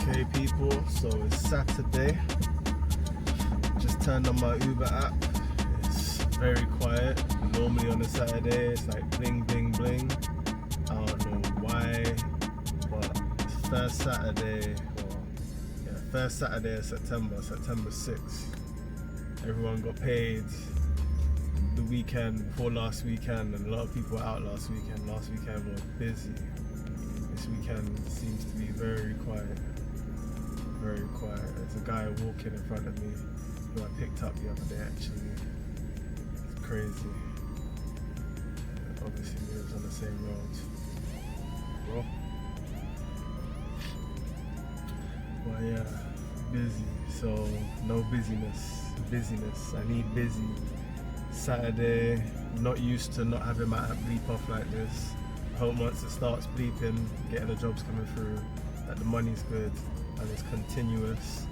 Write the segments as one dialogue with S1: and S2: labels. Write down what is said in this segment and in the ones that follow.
S1: Okay people, so it's Saturday. Just turned on my Uber app. It's very quiet. Normally on a Saturday it's like bling bling bling. I don't know why, but it's first Saturday of September 6th. Everyone got paid the weekend before last weekend, and a lot of people were out last weekend. Last weekend was busy. This weekend seems to be very quiet. Very quiet. There's a guy walking in front of me who I picked up the other day actually. It's crazy. Obviously he lives on the same road. Well, but yeah, busy. So no busyness. I need busy. Saturday, not used to not having my app bleep off like this. Hope once it starts bleeping, getting the jobs coming through, that the money's good and it's continuous.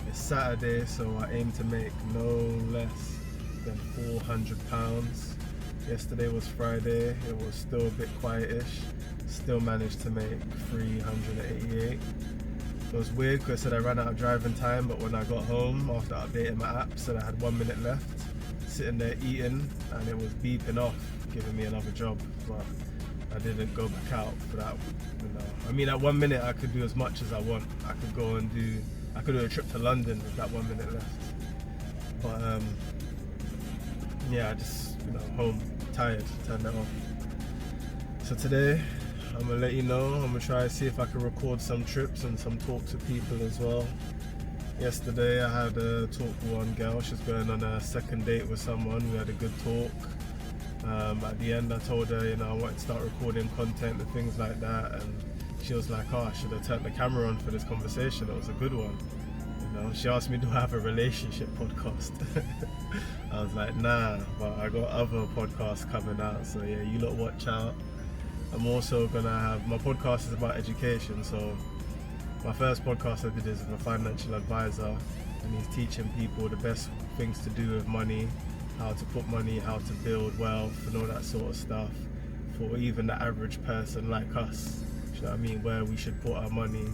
S1: It's Saturday, so I aim to make no less than £400. Yesterday was Friday, it was still a bit quietish. Still managed to make 388. It was weird because I said I ran out of driving time, but when I got home after updating my app, said I had 1 minute left. Sitting there eating, and it was beeping off, giving me another job, but I didn't go back out for that. I mean, at 1 minute I could do as much as I want. I could do a trip to London with that 1 minute left. But yeah, I just home, tired, turned that off. So today, I'm gonna let you know. I'm gonna try to see if I can record some trips and some talks with people as well. Yesterday I had a talk with one girl. She's going on a second date with someone. We had a good talk. At the end I told her, I wanted to start recording content and things like that, and she was like, oh, I should have turned the camera on for this conversation. It was a good one. She asked me, do I have a relationship podcast? I was like, nah, but I got other podcasts coming out, so yeah, you lot watch out. I'm also gonna have, my podcast is about education, so my first podcast I did is with a financial advisor, and he's teaching people the best things to do with money, how to put money, how to build wealth and all that sort of stuff for even the average person like us. You know what I mean? Where we should put our money,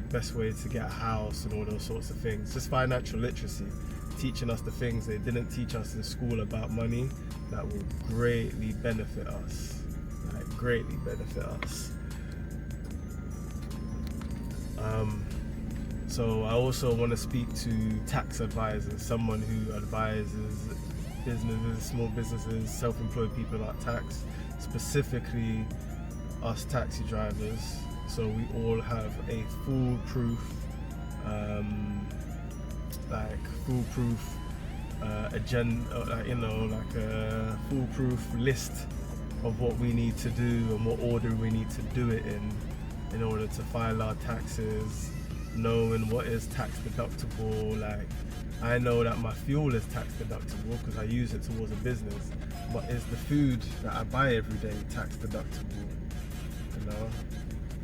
S1: best way to get a house and all those sorts of things. Just financial literacy, teaching us the things they didn't teach us in school about money that will greatly benefit us. So I also want to speak to tax advisors, someone who advises businesses, small businesses, self-employed people about tax, specifically us taxi drivers, so we all have a foolproof agenda, like a foolproof list of what we need to do and what order we need to do it in order to file our taxes, knowing what is tax deductible. Like, I know that my fuel is tax deductible because I use it towards a business, but is the food that I buy every day tax deductible?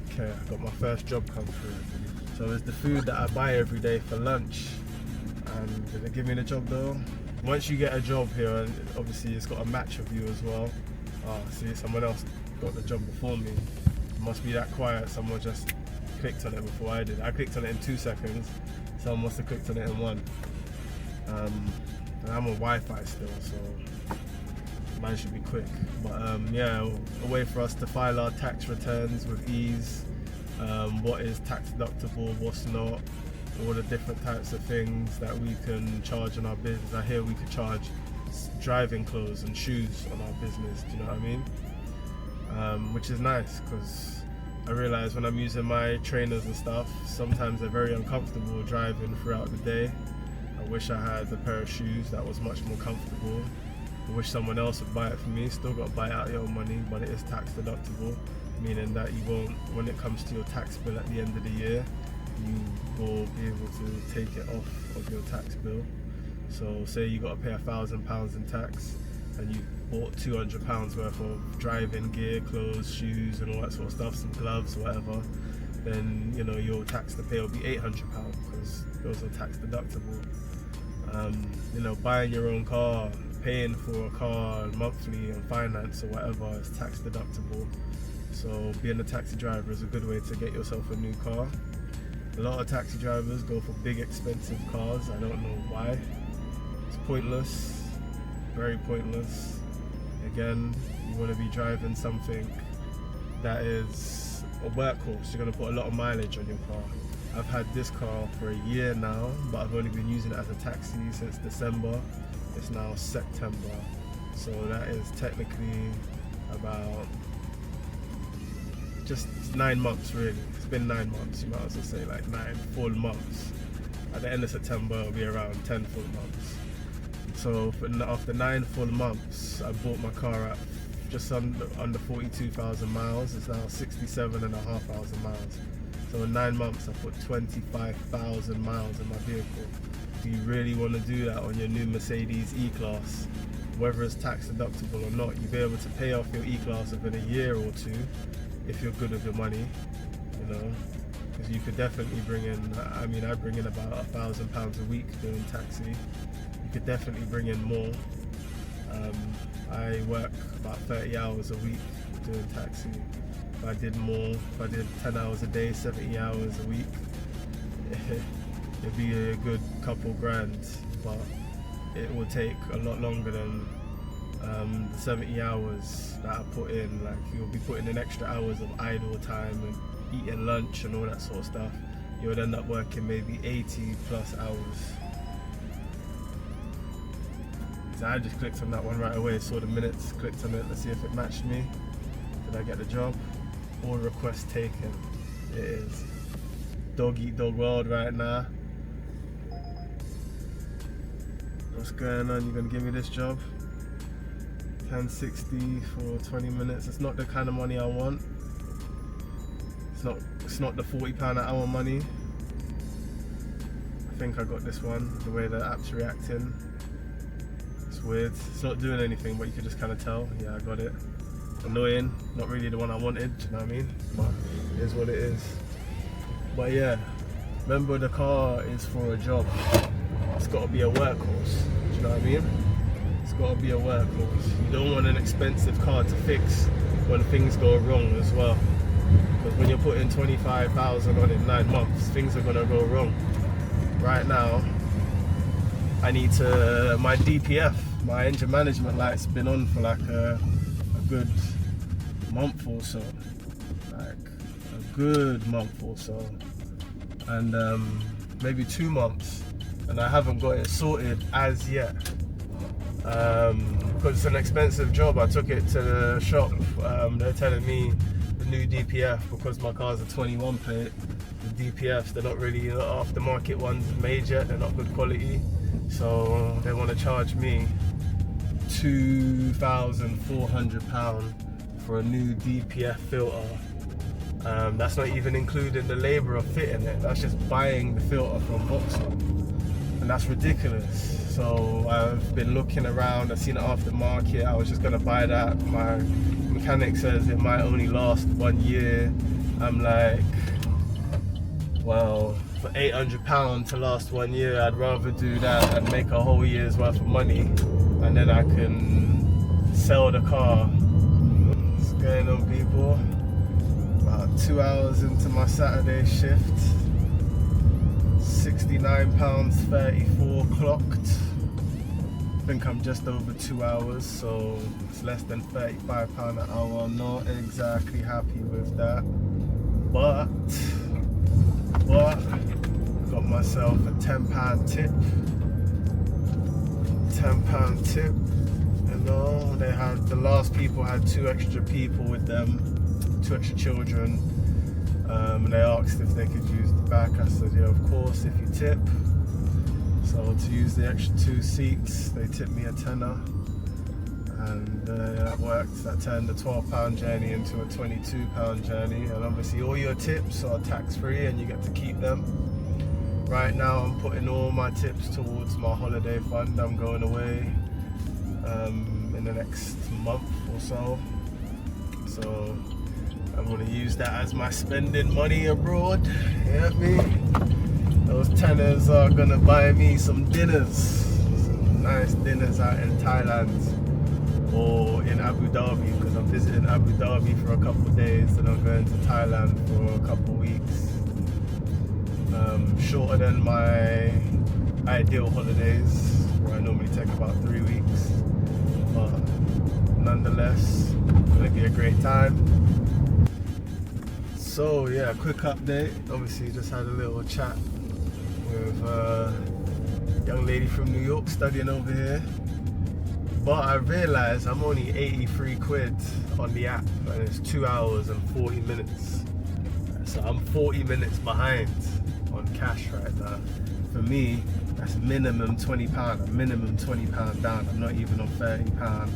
S1: Okay, I got my first job come through. So is the food that I buy every day for lunch, and did they give me the job though? Once you get a job here, and obviously it's got a match of you as well. See, someone else got the job before me. It must be that quiet, someone just clicked on it before I did. I clicked on it in 2 seconds, someone must have clicked on it in 1. And I'm on Wi-Fi still, so mine should be quick. But yeah, a way for us to file our tax returns with ease, what is tax deductible, what's not, all the different types of things that we can charge on our business. I hear we could charge driving clothes and shoes on our business, do you know what I mean? Which is nice, because I realise when I'm using my trainers and stuff, sometimes they're very uncomfortable driving throughout the day. I wish I had a pair of shoes that was much more comfortable. I wish someone else would buy it for me. Still got to buy out your own money, but it is tax deductible, meaning that you won't, when it comes to your tax bill at the end of the year, you will be able to take it off of your tax bill. So say you got to pay £1,000 in tax, and you bought £200 worth of driving gear, clothes, shoes and all that sort of stuff, some gloves, whatever, then your tax to pay will be £800 because those are tax deductible. Buying your own car, paying for a car monthly on finance or whatever is tax deductible. So being a taxi driver is a good way to get yourself a new car. A lot of taxi drivers go for big expensive cars. I don't know why. It's pointless, very pointless. Again, you want to be driving something that is a workhorse. You're going to put a lot of mileage on your car. I've had this car for a year now, but I've only been using it as a taxi since December. It's now September, so that is technically about just 9 months really. It's been 9 months, you might as well say like 9 full months. At the end of September it'll be around 10 full months. So after 9 full months, I bought my car at just under 42,000 miles. It's now 67,500 miles. So in 9 months I put 25,000 miles in my vehicle. If you really want to do that on your new Mercedes E-Class, whether it's tax deductible or not, you'll be able to pay off your E-Class within a year or two if you're good with your money, you know, because you could definitely bring in, I mean, I bring in about £1,000 a week doing taxi. You could definitely bring in more. I work about 30 hours a week doing taxi. If I did more, if I did 10 hours a day, 70 hours a week, it'd be a good couple grand, but it will take a lot longer than the 70 hours that I put in. Like, you'll be putting in extra hours of idle time and eating lunch and all that sort of stuff. You would end up working maybe 80 plus hours. So I just clicked on that one right away, saw the minutes, clicked on it, let's see if it matched me. Did I get the job? All requests taken. It is dog eat dog world right now. What's going on? You're gonna give me this job? 10.60 for 20 minutes. It's not the kind of money I want. It's not the £40 an hour money. I think I got this one, the way the app's reacting. It's weird. It's not doing anything, but you can just kind of tell. Yeah, I got it. Annoying, not really the one I wanted, do you know what I mean? But it is what it is. But yeah, remember, the car is for a job. It's got to be a workhorse, do you know what I mean? It's got to be a workhorse. You don't want an expensive car to fix when things go wrong as well. Because when you're putting 25,000 on in 9 months, things are going to go wrong. Right now, I need to, my DPF, my engine management light's been on for like a good month or so, like a good month or so, and maybe 2 months, and I haven't got it sorted as yet, because it's an expensive job. I took it to the shop. They're telling me the new DPF, because my car's a 21 plate, the DPFs, they're not really aftermarket ones made yet, they're not good quality, so they want to charge me £2,400 for a new DPF filter. That's not even including the labour of fitting it. That's just buying the filter from Vauxhall, and that's ridiculous. So I've been looking around. I've seen it aftermarket. I was just gonna buy that. My mechanic says it might only last 1 year. I'm like, well, for £800 to last 1 year, I'd rather do that and make a whole year's worth of money, and then I can sell the car. What's going on, people? About 2 hours into my Saturday shift, £69.34 clocked. I think I'm just over 2 hours, so it's less than £35 an hour. Not exactly happy with that, but got myself a £10 tip. £10 tip. You know, they had, the last people had 2 extra people with them, 2 extra children, and they asked if they could use the back. I said, yeah, of course, if you tip. So to use the extra 2 seats, they tipped me a tenner, and that worked. That turned a £12 journey into a £22 journey, and obviously all your tips are tax-free and you get to keep them. Right now I'm putting all my tips towards my holiday fund. I'm going away in the next month or so, so I'm going to use that as my spending money abroad. You get me? Those tenors are going to buy me some dinners, some nice dinners out in Thailand. or in Abu Dhabi, because I'm visiting Abu Dhabi for a couple of days, and I'm going to Thailand for a couple of weeks. Shorter than my ideal holidays, where I normally take about 3 weeks, but nonetheless, gonna be a great time. So yeah, quick update. Obviously, just had a little chat with a young lady from New York studying over here. But I realised I'm only 83 quid on the app, and it's 2 hours and 40 minutes. So I'm 40 minutes behind on cash right now. For me, that's minimum £20, a minimum £20 down. I'm not even on £30.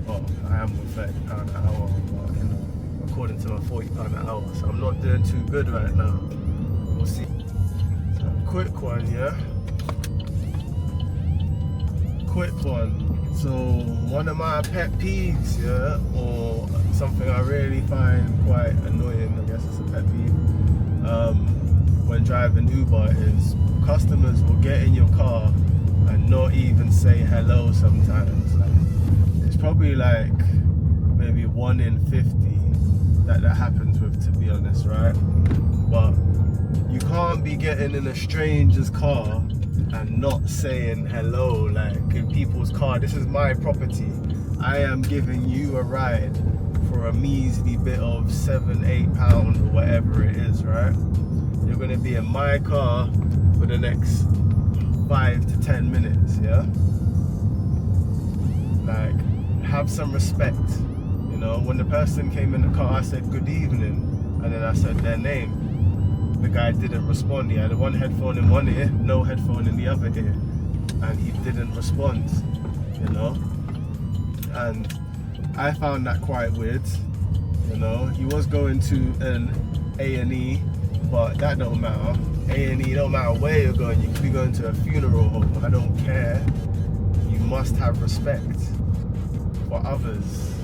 S1: Well, I am on £30 an hour, but you know, according to my £40 an hour. So I'm not doing too good right now. We'll see. So quick one, yeah? Quick one. So one of my pet peeves, yeah, or something I really find quite annoying, I guess it's a pet peeve, when driving Uber is customers will get in your car and not even say hello sometimes. Like, it's probably like maybe 1 in 50 that happens with, to be honest, right? But you can't be getting in a stranger's car and not saying hello, like in people's car. This is my property. I am giving you a ride for a measly bit of £7-8 or whatever it is, right? You're gonna be in my car for the next 5 to 10 minutes, yeah? Like, have some respect. You know, when the person came in the car, I said good evening, and then I said their name. The guy didn't respond. He had one headphone in one ear, no headphone in the other ear, and he didn't respond, you know? And I found that quite weird, you know? He was going to an A&E, but that don't matter. A&E, don't matter where you're going. You could be going to a funeral home. I don't care. You must have respect for others.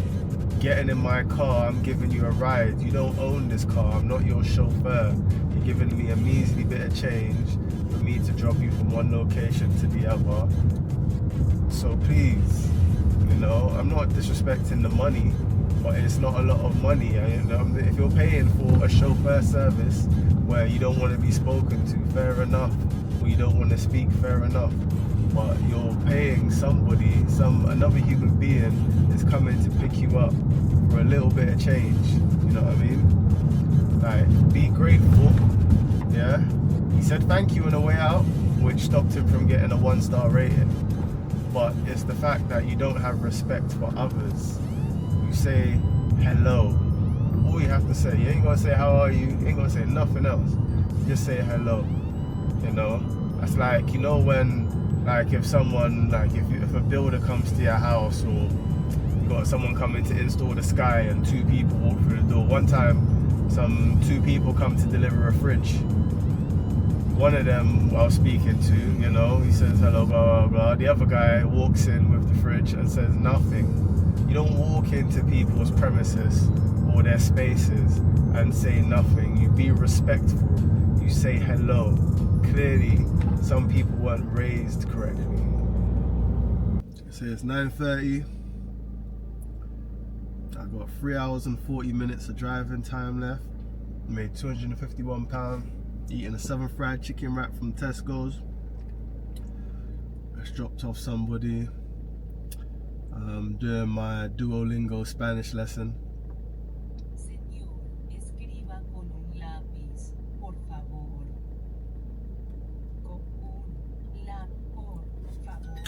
S1: Getting in my car, I'm giving you a ride. You don't own this car. I'm not your chauffeur. You're giving me a measly bit of change for me to drop you from one location to the other. So please, you know, I'm not disrespecting the money, but it's not a lot of money. You know, if you're paying for a chauffeur service where you don't want to be spoken to, fair enough, or you don't want to speak, fair enough. But you're paying somebody, another human being is coming to pick you up for a little bit of change. You know what I mean? Like, be grateful. Yeah. He said thank you on the way out, which stopped him from getting a 1-star rating. But it's the fact that you don't have respect for others. You say hello. All you have to say, you ain't gonna say how are you, you ain't gonna say nothing else. Just say hello. You know? That's like, you know, when, like, if someone, like, if a builder comes to your house, or you got someone coming to install the Sky and 2 people walk through the door. One time, 2 people come to deliver a fridge. One of them I was speaking to, you know, he says hello, blah, blah, blah. The other guy walks in with the fridge and says nothing. You don't walk into people's premises or their spaces and say nothing. You be respectful. You say hello. Clearly, some people weren't raised correctly. So it's 9:30. I've got 3 hours and 40 minutes of driving time left. Made £251. Eating a 7 fried chicken wrap from Tesco's. Just dropped off somebody. Doing my Duolingo Spanish lesson.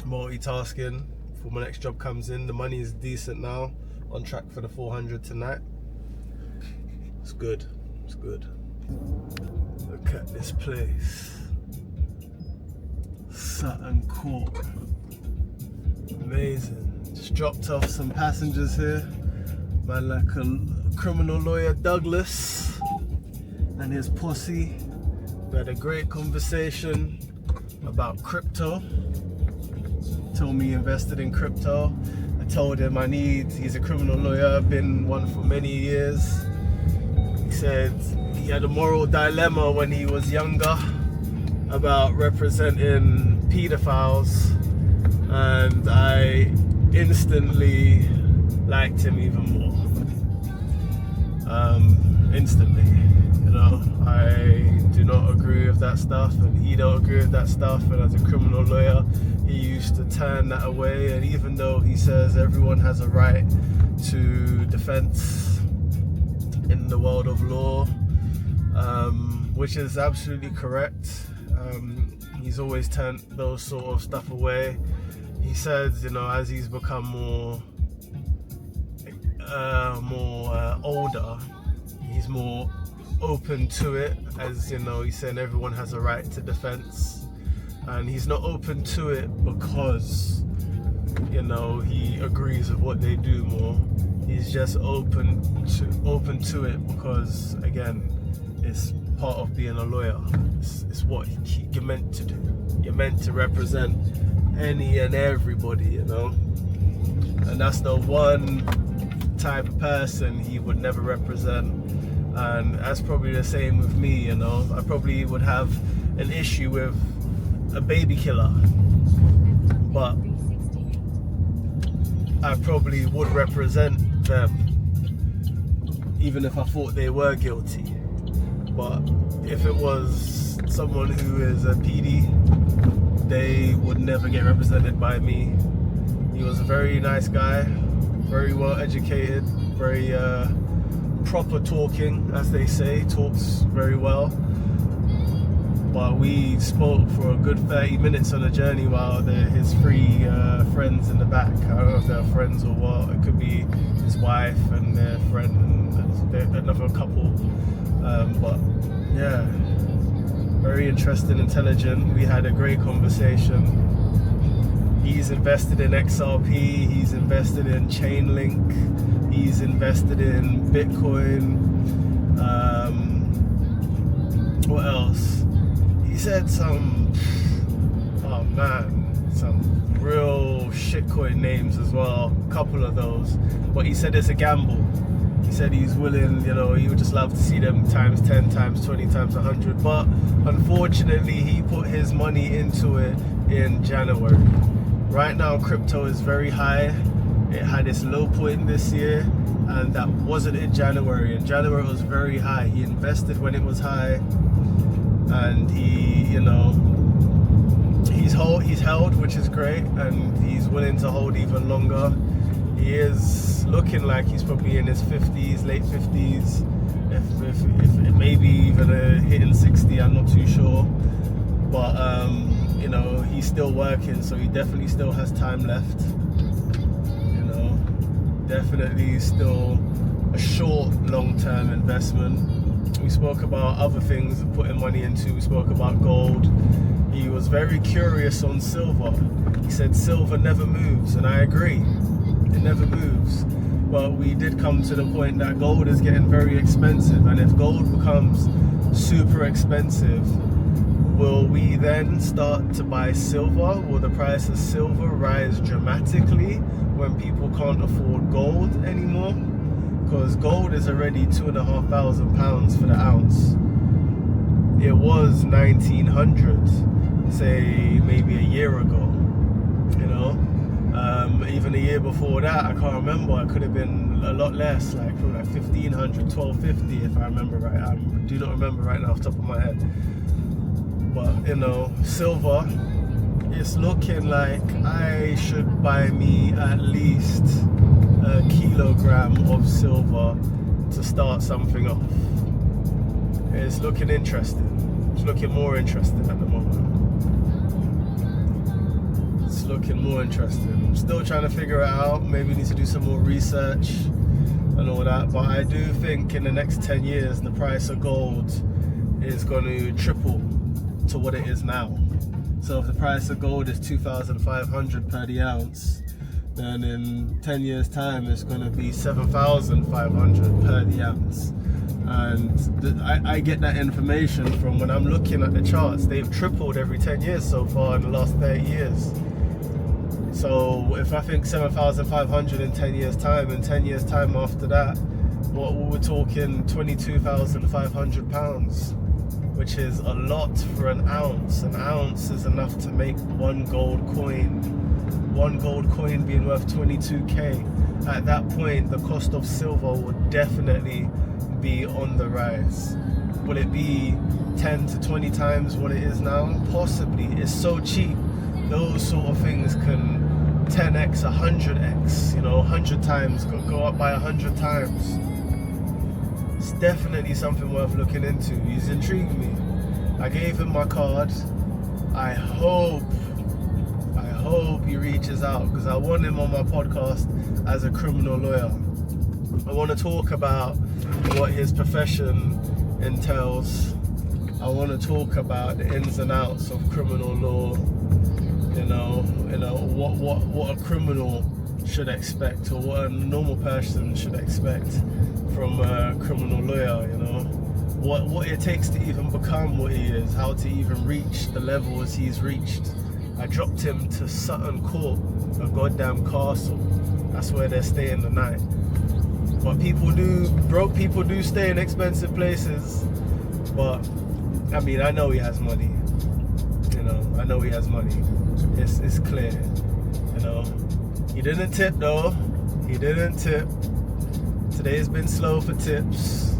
S1: Multitasking before my next job comes in. The money is decent now. On track for the 400 tonight. It's good. It's good. Look at this place. Sutton Court. Amazing. Just dropped off some passengers here. Man like a criminal lawyer Douglas and his posse. We had a great conversation about crypto. Told me he invested in crypto. I told him he's a criminal lawyer, been one for many years. He said he had a moral dilemma when he was younger about representing pedophiles, and I instantly liked him even more. Instantly, you know. I do not agree with that stuff, and he don't agree with that stuff, and as a criminal lawyer he used to turn that away. And even though he says everyone has a right to defense in the world of law, which is absolutely correct, he's always turned those sort of stuff away. He says, you know, as he's become more older, he's more open to it. As you know, he's saying everyone has a right to defense, and he's not open to it because, you know, he agrees with what they do more. He's just open to it because, again, it's part of being a lawyer. It's what you're meant to do. You're meant to represent any and everybody, you know. And that's the one type of person he would never represent. And that's probably the same with me, you know. I probably would have an issue with a baby killer, but I probably would represent them even if I thought they were guilty. But if it was someone who is a PD, they would never get represented by me. He was a very nice guy, very well educated, very proper talking, as they say, talks very well. But we spoke for a good 30 minutes on a journey while his three friends in the back, I don't know if they're friends or what, it could be his wife and their friend and another couple. But yeah, very interesting, intelligent. We had a great conversation. He's invested in XRP, he's invested in Chainlink, he's invested in Bitcoin. What else? He said some real shitcoin names as well, a couple of those. But he said it's a gamble. He said he's willing, you know, he would just love to see them times 10, times 20, times 100. But unfortunately, he put his money into it in January. Right now, crypto is very high. It had its low point this year, and that wasn't in January. In January, it was very high. He invested when it was high, and he, you know, he's held, which is great, and he's willing to hold even longer. He is looking like he's probably in his 50s, late 50s, if maybe even hitting 60, I'm not too sure. But you know, he's still working, so he definitely still has time left. You know, definitely still a short, long-term investment. We spoke about other things putting money into. We spoke about gold. He was very curious on silver. He said silver never moves, and I agree. It never moves. But we did come to the point that gold is getting very expensive, and if gold becomes super expensive, will we then start to buy silver? Will the price of silver rise dramatically when people can't afford gold anymore? Because gold is already £2,500 for the ounce. It was 1900, say maybe a year ago, you know. Even a year before that, I can't remember, it could have been a lot less, like probably like 1500, 1250 if I remember right. I do not remember right now off the top of my head. But you know, silver, it's looking like I should buy me at least a kilogram of silver to start something off. It's looking interesting. It's looking more interesting at the moment. It's looking more interesting. I'm still trying to figure it out. Maybe need to do some more research and all that. But I do think in the next 10 years, the price of gold is going to triple to what it is now. So if the price of gold is 2,500 per the ounce, then in 10 years time it's going to be 7,500 per the ounce. And I get that information from when I'm looking at the charts. They've tripled every 10 years so far in the last 30 years. So if I think 7,500 in 10 years time, in 10 years time after that, what we're talking £22,500. which is a lot for an ounce. An ounce is enough to make one gold coin. One gold coin being worth 22k. At that point, the cost of silver would definitely be on the rise. Will it be 10 to 20 times what it is now? Possibly. It's so cheap. Those sort of things can 10x, 100x, 100 times, go up by 100 times. It's definitely something worth looking into. He's intrigued me. I gave him my card. I hope he reaches out, because I want him on my podcast as a criminal lawyer. I want to talk about what his profession entails. I want to talk about the ins and outs of criminal law. What a criminal should expect, or what a normal person should expect from a criminal lawyer. What it takes to even become what he is, how to even reach the levels he's reached. I dropped him to Sutton Court, a goddamn castle. That's where they're staying the night. But broke people do stay in expensive places. But I mean, I know he has money. I know he has money. It's clear. He didn't tip though. He didn't tip. Today's been slow for tips.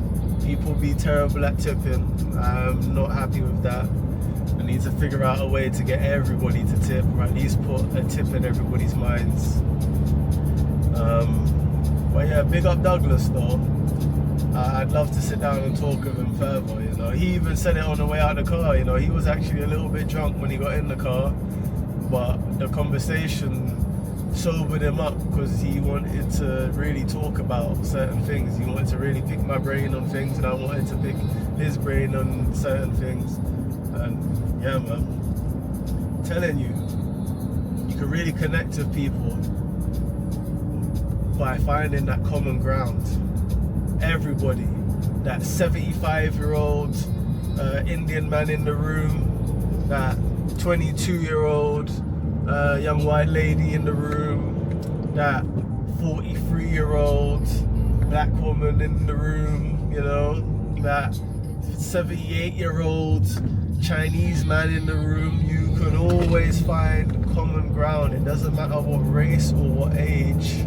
S1: People be terrible at tipping. I'm not happy with that. I need to figure out a way to get everybody to tip, or at least put a tip in everybody's minds. But yeah, big up Douglas though. I'd love to sit down and talk with him further. He even said it on the way out of the car. He was actually a little bit drunk when he got in the car, but the conversation sobered him up, because he wanted to really talk about certain things. He wanted to really pick my brain on things, and I wanted to pick his brain on certain things. And yeah, man, I'm telling you, you can really connect with people by finding that common ground. Everybody, that 75-year-old Indian man in the room, that 22-year-old young white lady in the room, that 43-year-old black woman in the room, that 78-year-old Chinese man in the room. You can always find common ground. It doesn't matter what race or what age,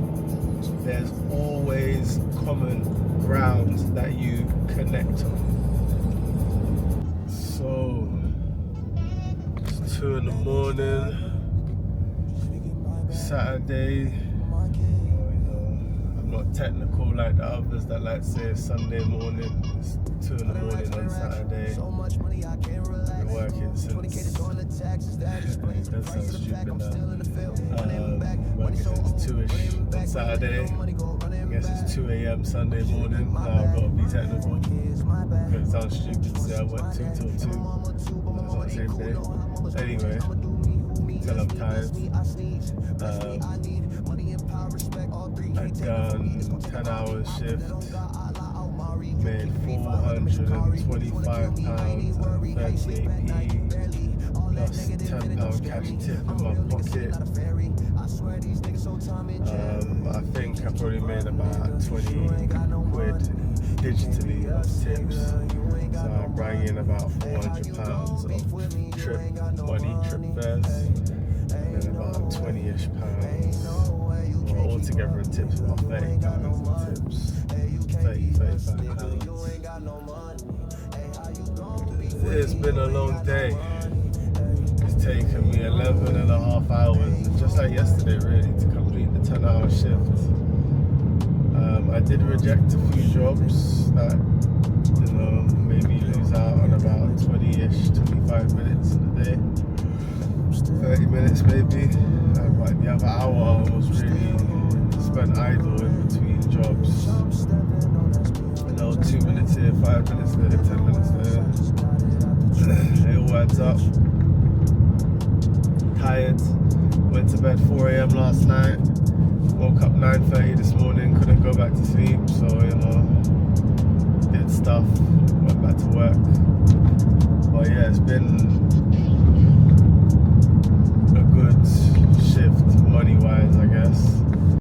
S1: there's always common ground that you connect on. So it's 2 in the morning, Saturday. I'm not technical like the others that like to say it's Sunday morning. It's 2 in the morning on Saturday. Been working since, that sounds stupid now. Working since 2ish on Saturday. I guess it's 2 a.m. Sunday morning. Now I've got to be technical, because it sounds stupid to say I work 2 till 2. It's not the same day. Anyway, till I'm tired. I've done 10 hours shift, made £425 and 38p, plus £10 cash tip in my pocket. I think I probably made about 20 quid digitally of tips. So I'm bringing in about £400 of trip money, trip fares, and then about 20-ish pounds. Well, altogether in tips, about £30 in tips. 35 pounds. It's been a long day. It's taken me 11 and a half hours, just like yesterday really, to complete the 10-hour shift. I did reject a few jobs that, maybe lose out on about 20-ish, 25 minutes in the day. 30 minutes maybe. But the other hour was really spent idle in between jobs. 2 minutes here, 5 minutes there, 10 minutes there. It all adds up. Tired. Went to bed 4 a.m. last night. Woke up 9:30 this morning. Couldn't go back to sleep, so did stuff. Went back to work. But yeah, it's been a good shift money-wise, I guess.